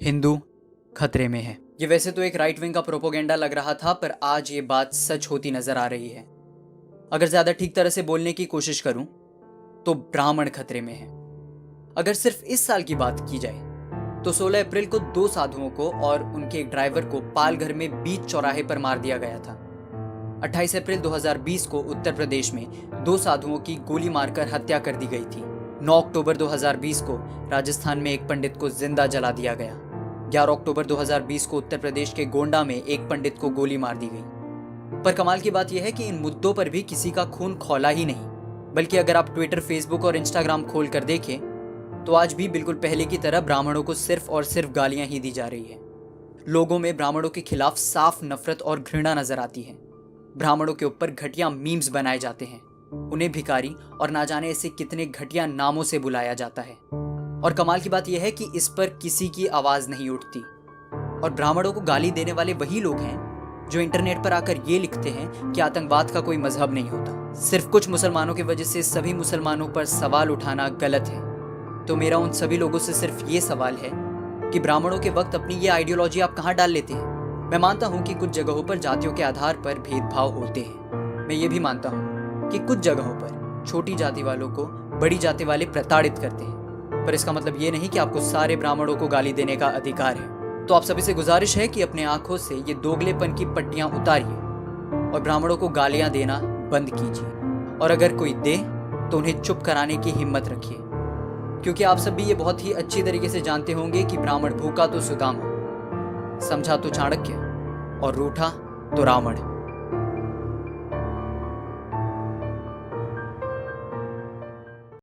हिंदू खतरे में है। ये वैसे तो एक राइट विंग का प्रोपोगेंडा लग रहा था, पर आज ये बात सच होती नजर आ रही है। अगर ज्यादा ठीक तरह से बोलने की कोशिश करूं तो ब्राह्मण खतरे में है। अगर सिर्फ इस साल की बात की जाए तो 16 अप्रैल को 2 साधुओं को और उनके एक ड्राइवर को पालघर में बीच चौराहे पर मार दिया गया था। 28 अप्रैल 2020 को उत्तर प्रदेश में 2 साधुओं की गोली मारकर हत्या कर दी गई थी। 9 अक्टूबर 2020 को राजस्थान में एक पंडित को जिंदा जला दिया गया। 11 अक्टूबर 2020 को उत्तर प्रदेश के गोंडा में एक पंडित को गोली मार दी गई। पर कमाल की बात यह है कि इन मुद्दों पर भी किसी का खून खौला ही नहीं, बल्कि अगर आप ट्विटर, फेसबुक और इंस्टाग्राम खोल कर देखें तो आज भी बिल्कुल पहले की तरह ब्राह्मणों को सिर्फ और सिर्फ गालियां ही दी जा रही है। लोगों में ब्राह्मणों के खिलाफ साफ नफरत और घृणा नजर आती है। ब्राह्मणों के ऊपर घटिया मीम्स बनाए जाते हैं, उन्हें भिखारी और ना जाने ऐसे कितने घटिया नामों से बुलाया जाता है। और कमाल की बात यह है कि इस पर किसी की आवाज नहीं उठती। और ब्राह्मणों को गाली देने वाले वही लोग हैं जो इंटरनेट पर आकर ये लिखते हैं कि आतंकवाद का कोई मजहब नहीं होता, सिर्फ कुछ मुसलमानों की वजह से सभी मुसलमानों पर सवाल उठाना गलत है। तो मेरा उन सभी लोगों से सिर्फ ये सवाल है कि ब्राह्मणों के वक्त अपनी ये आइडियोलॉजी आप कहाँ डाल लेते हैं। मैं मानता हूँ कि कुछ जगहों पर जातियों के आधार पर भेदभाव होते हैं। मैं ये भी मानता हूँ कि कुछ जगहों पर छोटी जाति वालों को बड़ी जाति वाले प्रताड़ित करते हैं, पर इसका मतलब ये नहीं कि आपको सारे ब्राह्मणों को गाली देने का अधिकार है। तो आप सभी से गुजारिश है कि अपने आंखों से ये दोगलेपन की पट्टियां उतारिए और ब्राह्मणों को गालियां देना बंद कीजिए। और अगर कोई दे तो उन्हें चुप कराने की हिम्मत रखिए, क्योंकि आप सब भी ये बहुत ही अच्छी तरीके से जानते होंगे कि ब्राह्मण भूखा तो सुदामा, समझा तो चाणक्य और रूठा तो रावण।